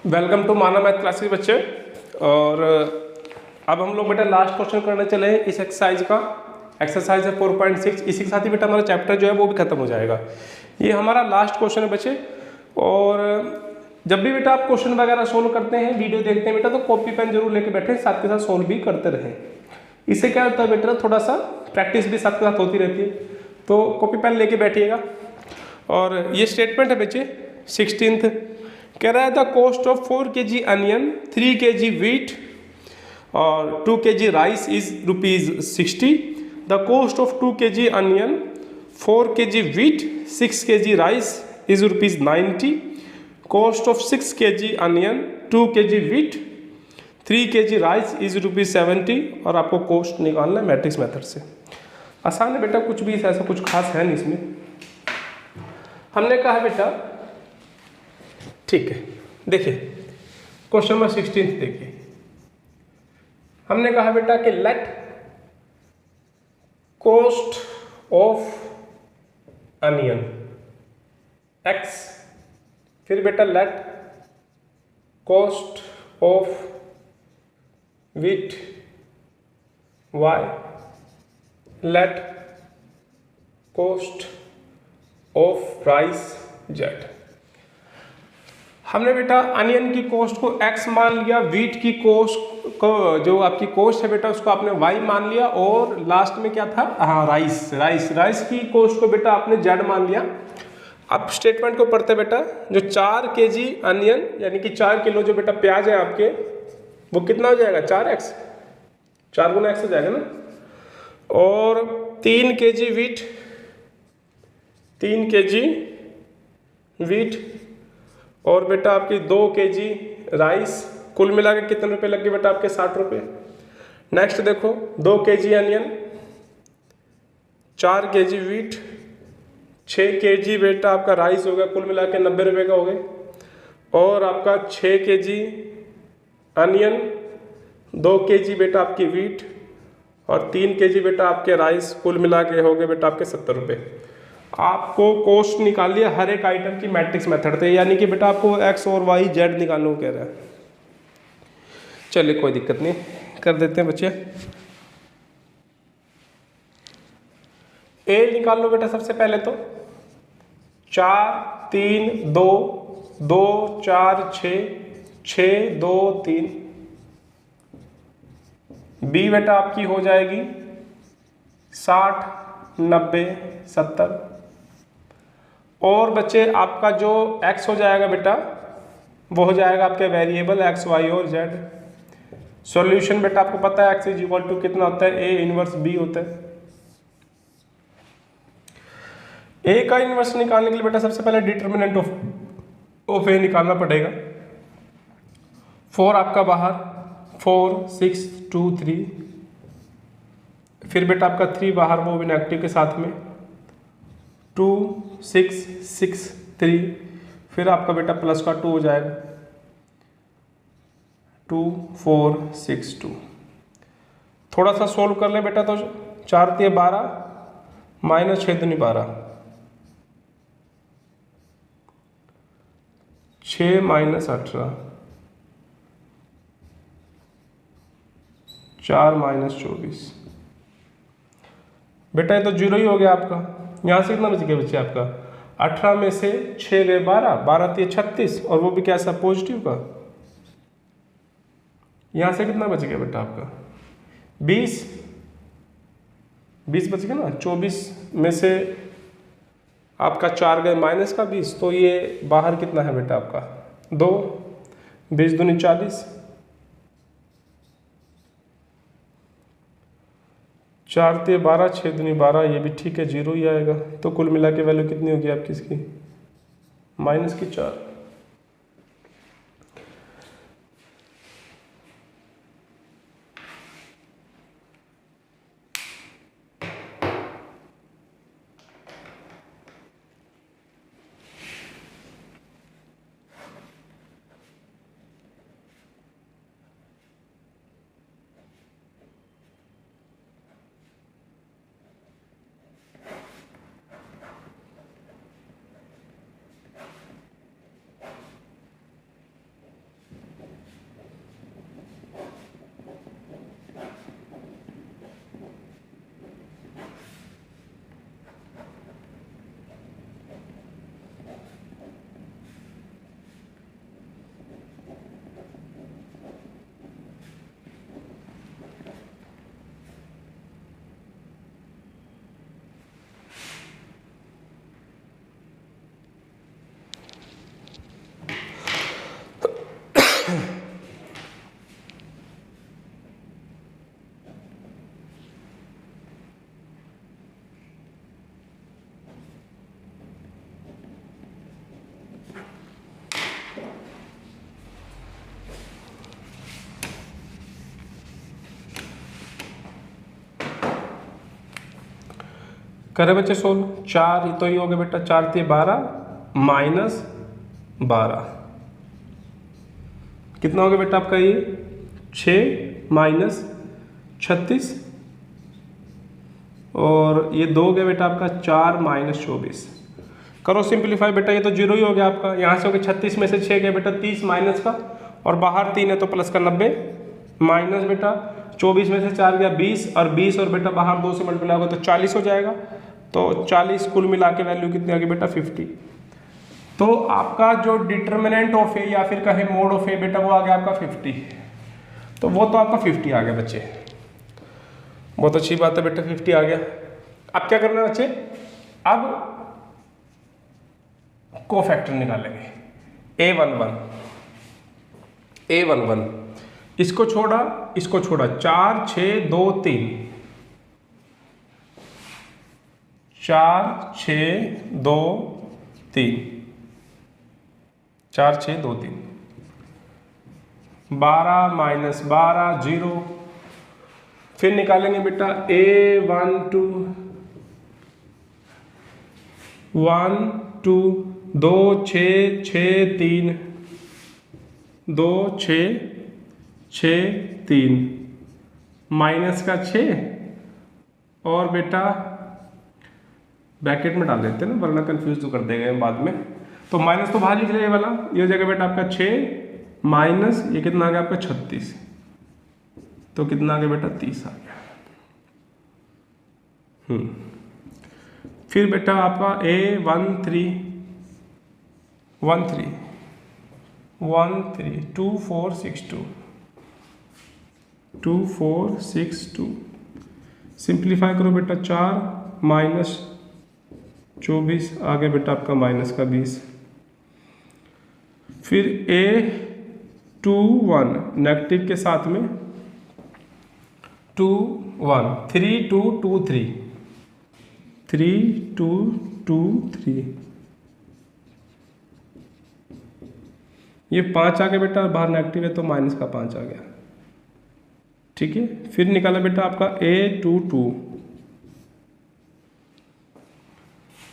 Welcome to माना math classes बच्चे। और अब हम लोग बेटा लास्ट क्वेश्चन करने चले हैं इस एक्सरसाइज का। एक्सरसाइज है 4.6। इसी के साथ ही बेटा हमारा चैप्टर जो है वो भी खत्म हो जाएगा। ये हमारा लास्ट क्वेश्चन है बच्चे। और जब भी बेटा आप क्वेश्चन वगैरह सोल्व करते हैं, वीडियो देखते हैं बेटा, तो कॉपी पेन जरूर लेके बैठे, साथ के साथ सोल्व भी करते रहें। इससे क्या होता है बेटा, थोड़ा सा प्रैक्टिस भी साथ के साथ होती रहती है। तो कॉपी पेन लेके बैठिएगा। और ये स्टेटमेंट है बच्चे 16th। कह रहा है the cost of 4 kg onion, 3 kg wheat और 2 kg rice is ₹60। The cost of 2 kg onion, 4 kg wheat, 6 kg rice is ₹90। Cost of 6 kg onion, 2 kg wheat, 3 kg rice is ₹70। और आपको cost निकालना है matrix method से। आसान है बेटा, कुछ भी ऐसा कुछ खास है नहीं इसमें। हमने कहा है बेटा, ठीक है, देखिए क्वेश्चन नंबर 16 देखिए। हमने कहा बेटा कि let cost of onion x, फिर बेटा let cost of wheat y, let cost of rice z। हमने बेटा अनियन की कॉस्ट को x मान लिया, वीट की कॉस्ट को जो आपकी कॉस्ट है बेटा उसको आपने y मान लिया, और लास्ट में क्या था, हाँ राइस की कॉस्ट को बेटा आपने z मान लिया। अब स्टेटमेंट को पढ़ते बेटा, जो 4 kg अनियन यानी कि 4 किलो जो बेटा प्याज है आपके, वो कितना हो जाएगा, 4x, 4 गुना x हो जाएगा ना। और 3 kg वीट, 3 kg वीट, और बेटा आपकी 2 kg राइस, कुल मिला के कितने रुपए लग गए बेटा आपके, 60 रुपये। नेक्स्ट देखो 2 kg onion, 4 kg wheat, 6 kg बेटा आपका राइस हो गया, कुल मिला के 90 रुपये का हो गए। और आपका 6 kg अनियन, 2 kg बेटा आपकी वीट और 3 kg बेटा आपके राइस, कुल मिला के हो गए बेटा आपके 70 रुपये। आपको कॉस्ट निकालिए हर एक आइटम की मैट्रिक्स मेथड से, यानी कि बेटा आपको x और y z निकालने को कह रहा है। चलिए कोई दिक्कत नहीं, कर देते हैं बच्चे। a निकाल लो बेटा सबसे पहले तो, 4 3 2 2 4 6 6 2 3। b बेटा आपकी हो जाएगी 60 90 70। और बच्चे आपका जो x हो जाएगा बेटा वो हो जाएगा आपके वेरिएबल x y और z। सॉल्यूशन बेटा आपको पता है x इज इक्वल टू कितना होता है, a इनवर्स b होता है। a का इनवर्स निकालने के लिए बेटा सबसे पहले डिटर्मिनेंट ऑफ a निकालना पड़ेगा। 4 आपका बाहर, 4 6 2 3, फिर बेटा आपका 3 बाहर, वो भी नेगेटिव के साथ में, 2 6 6 3, फिर आपका बेटा प्लस का 2 हो जाएगा, 2 4 6 2। थोड़ा सा सोल्व कर ले बेटा, तो 4 3 12 माइनस 6 दूनी 12, 6 माइनस 18, 4 माइनस 24। बेटा ये तो जीरो ही हो गया आपका। यहाँ से कितना बच गया बच्चे आपका, 18 में से 6 गए 12, 12 3 36, और वो भी कैसा, पॉजिटिव का। यहाँ से कितना बच गया बेटा आपका, 20 बच गया ना। 24 में से आपका 4 गए माइनस का 20, तो ये बाहर कितना है बेटा आपका 2, 20 दूनी 40, 4 3 12, 6 दूनी 12, ये भी ठीक है, जीरो ही आएगा। तो कुल मिला के वैल्यू कितनी होगी आपकी इसकी, माइनस की 4। करे बच्चे 16, 4 तो ये हो गया बेटा, 4 × 12 माइनस 12 कितना हो गया बेटा आपका ये 6 माइनस 36 और ये 2 हो गया बेटा आपका 4 माइनस 24। करो सिंप्लीफाई बेटा, ये तो 0 ही हो गया आपका, यहाँ से हो गया 36 में से 6 गया बेटा 30 माइनस का, और बाहर 3 है तो प्लस का 90 माइनस बेटा 24 में से 4 गया 20 और 20 और बेटा बाहर 2 से मल्टीप्लाई होगा तो 40 हो जाएगा। तो 40 कुल मिला के वैल्यू कितनी आ गई बेटा 50। तो आपका जो डिटर्मिनेंट ऑफ ए या फिर कहे मोड ऑफ ए बेटा वो आ गया आपका 50। तो वो तो आपका 50 आ गया बच्चे, बहुत अच्छी बात है बेटा 50 आ गया। अब क्या करना है बच्चे, अब कोफैक्टर निकालेंगे A11 इसको छोड़ा 4 6 2 3 4 6 2 3 4 6 2 3 12 माइनस 12 0। फिर निकालेंगे बेटा A12 1 2 2 6 6 3 2 6 6 3 माइनस का 6 और बेटा ब्रैकेट में डाल देते हैं ना, वरना कंफ्यूज तो कर देंगे बाद में। तो माइनस तो बाहर लिख लिया वाला, ये हो जाएगा बेटा आपका 6 माइनस ये कितना आ गया आपका 36, तो कितना आ गया बेटा 30 आ गया। फिर बेटा आपका A13 2462 सिंप्लीफाई करो बेटा 4 माइनस 24 आ गया बेटा आपका माइनस का 20। फिर A21 नेगेटिव के साथ में 2 1 3 2 2 3 3 2 2 3 ये 5 आ गया बेटा, बाहर नेगेटिव है तो माइनस का 5 आ गया, ठीक है। फिर निकाला बेटा आपका A22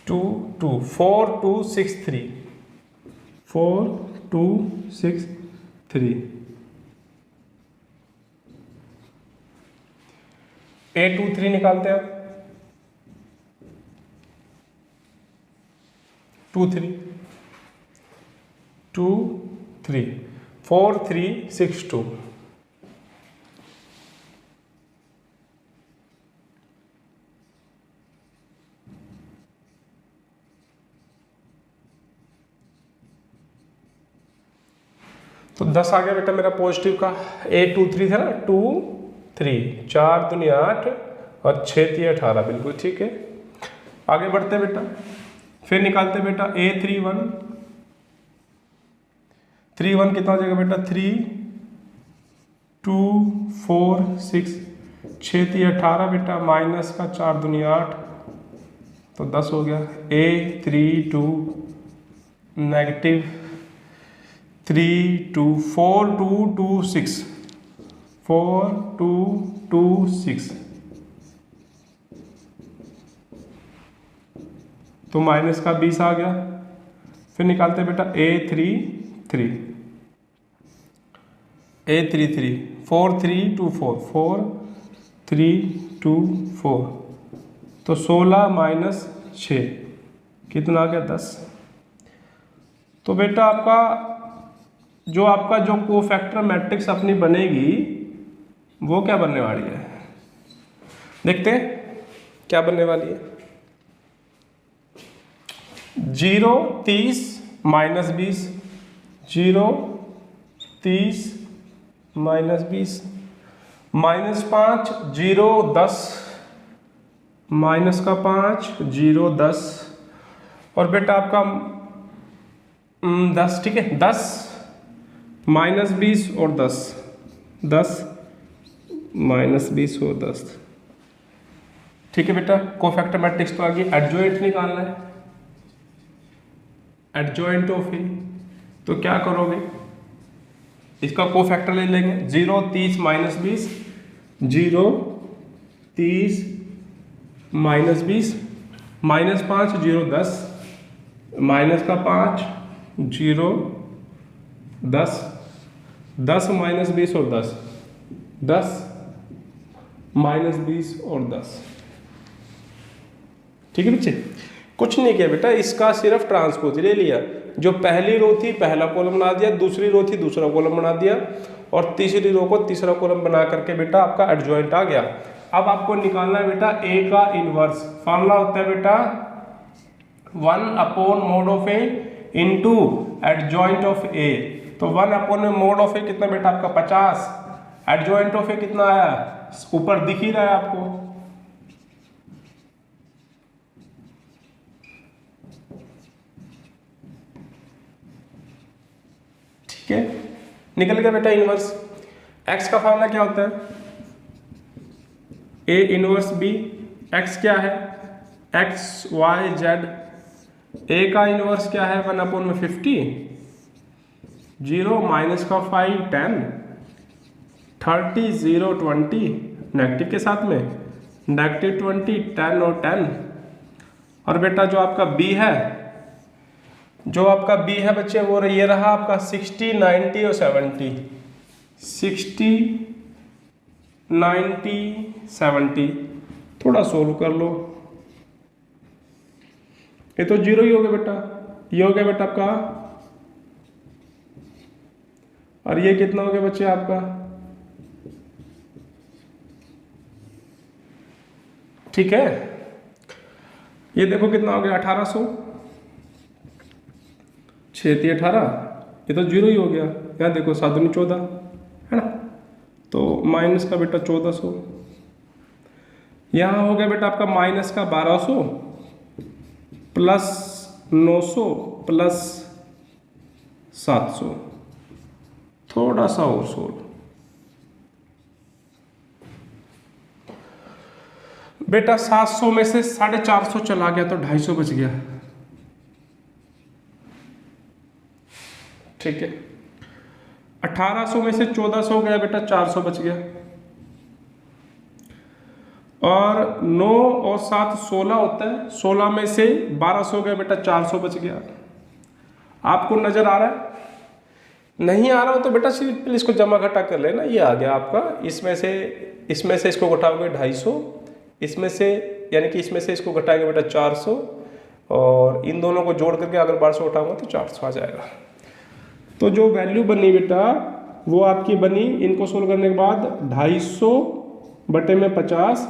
2 2 4 2 6 3 4 2 6 3 A23 निकालते हैं 2 3 2 3 4 3 6 2 तो 10 आ गया बेटा मेरा पॉजिटिव का। A23 था ना 2 3 4 दूनी 8 और 6 3 18 बिल्कुल ठीक है। आगे बढ़ते बेटा, फिर निकालते बेटा A31 कितना हो जाएगा बेटा 3 2 4 6 6 3 18 बेटा माइनस का 4 दूनी 8 तो 10 हो गया। A32 नेगेटिव 3 2 4 2 2 6 4 2 2 6 तो माइनस का 20 आ गया। फिर निकालते बेटा A33 4 3 2 4 4 3 2 4 तो 16 माइनस 6 कितना आ गया 10। तो बेटा आपका जो कोफैक्टर मैट्रिक्स अपनी बनेगी वो क्या बनने वाली है, देखते हैं क्या बनने वाली है। 0 30 माइनस 20 0 30 माइनस 20 माइनस 5 0 10 माइनस का 5 0 10 और बेटा आपका 10 ठीक है 10 माइनस 20 और 10 10 माइनस 20 और 10 ठीक है बेटा। कोफैक्टर मैट्रिक्स तो आगे एडजॉइंट निकालना है, एडजॉइंट ऑफ ए। तो क्या करोगे, इसका कोफैक्टर ले लेंगे 0 30 माइनस 20 0 30 माइनस 20 -5 0 10, माइनस का 5 0 10, 10 - 20 और 10, 10 - 20 और 10। ठीक है बच्चे, कुछ नहीं किया बेटा, इसका सिर्फ ट्रांसपोज ले लिया। जो पहली रो थी पहला कॉलम बना दिया, दूसरी रो थी दूसरा कॉलम बना दिया, और तीसरी रो को तीसरा कॉलम बना करके बेटा आपका एडजॉइंट आ गया। अब आपको निकालना है बेटा ए का इनवर्स। फॉर्मूला होता है बेटा 1/mod of A into adjoint of A. तो 1/mod ऑफ ए कितना बेटा आपका 50, एडजॉइंट ऑफ ए कितना आया, ऊपर दिख ही रहा है आपको। ठीक है, निकल गया बेटा इनवर्स। एक्स का फॉर्मूला क्या होता है, ए इनवर्स बी। एक्स क्या है, एक्स वाई जेड। ए का इनवर्स क्या है 1/50, 0 माइनस का 5 10, 30 0 20, नेगेटिव के साथ में -20 10 और 10। और बेटा जो आपका बी है, जो आपका बी है बच्चे वो ये रहा आपका 60 90 और 70, 60 90 70। थोड़ा सोल्व कर लो, ये तो 0 ही हो गया बेटा, ये हो गया बेटा आपका, और ये कितना हो गया बच्चे आपका, ठीक है। ये देखो कितना हो गया 1800, 6 × 18, ये तो 0 ही हो गया। यहाँ देखो 7 × 14 है ना, तो माइनस का बेटा 1400। यहाँ हो गया बेटा आपका माइनस का 1200 प्लस 900 प्लस 700। थोड़ा सा और सोल्व बेटा, 700 में से 450 चला गया तो 250 बच गया। ठीक है, 1800 में से 1400 गया बेटा, 400 बच गया। और 9 और 7 16 होता है, 16 में से 1200 गया बेटा, 400 बच गया। आपको नजर आ रहा है, नहीं आ रहा हो तो बेटा सिंपल इसको जमा घटा कर लेना, ये आ गया आपका। इसमें से इसको घटाओगे 250, इसमें से यानी कि इसमें से इसको घटाएंगे बेटा 400, और इन दोनों को जोड़ करके अगर 1200 उठाऊंगा तो 400 आ जाएगा। तो जो वैल्यू बनी बेटा वो आपकी बनी, इनको सोल्व करने के बाद 250/50,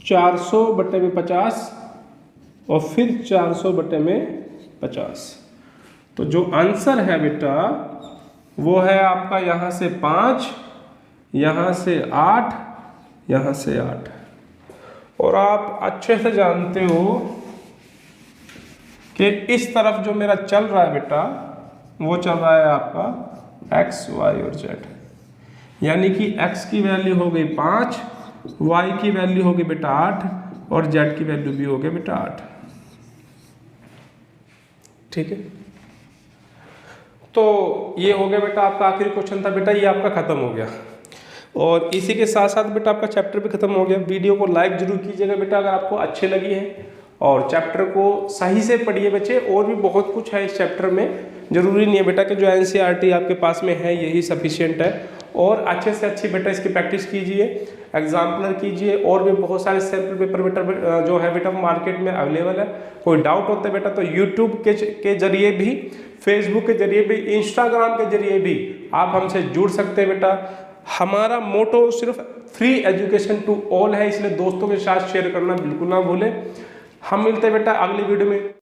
400/50 और फिर 400/50। तो जो आंसर है बेटा वो है आपका यहाँ से 5, यहाँ से 8, यहाँ से 8। और आप अच्छे से जानते हो कि इस तरफ जो मेरा चल रहा है बेटा वो चल रहा है आपका x y और z, यानी कि x की वैल्यू हो गई 5, y की वैल्यू हो गई बेटा 8 और z की वैल्यू भी हो गई बेटा 8। ठीक है, तो ये हो गया बेटा आपका आखिरी क्वेश्चन था बेटा, ये आपका खत्म हो गया। और इसी के साथ साथ बेटा आपका चैप्टर भी खत्म हो गया। वीडियो को लाइक जरूर कीजिएगा बेटा अगर आपको अच्छी लगी है, और चैप्टर को सही से पढ़िए बच्चे। और भी बहुत कुछ है इस चैप्टर में, जरूरी नहीं है बेटा कि जो NCERT आपके पास में है यही सफिशिएंट है। और अच्छे से अच्छी बेटा इसकी प्रैक्टिस कीजिए, एग्जाम्पलर कीजिए, और भी बहुत सारे सैम्पल पेपर बेटा जो है बेटा मार्केट में अवेलेबल है। कोई डाउट होता है बेटा तो यूट्यूब के जरिए भी, फेसबुक के जरिए भी, इंस्टाग्राम के जरिए भी आप हमसे जुड़ सकते हैं बेटा। हमारा मोटो सिर्फ फ्री एजुकेशन टू ऑल है, इसलिए दोस्तों के साथ शेयर करना बिल्कुल ना भूलें। हम मिलते हैं बेटा अगली वीडियो में।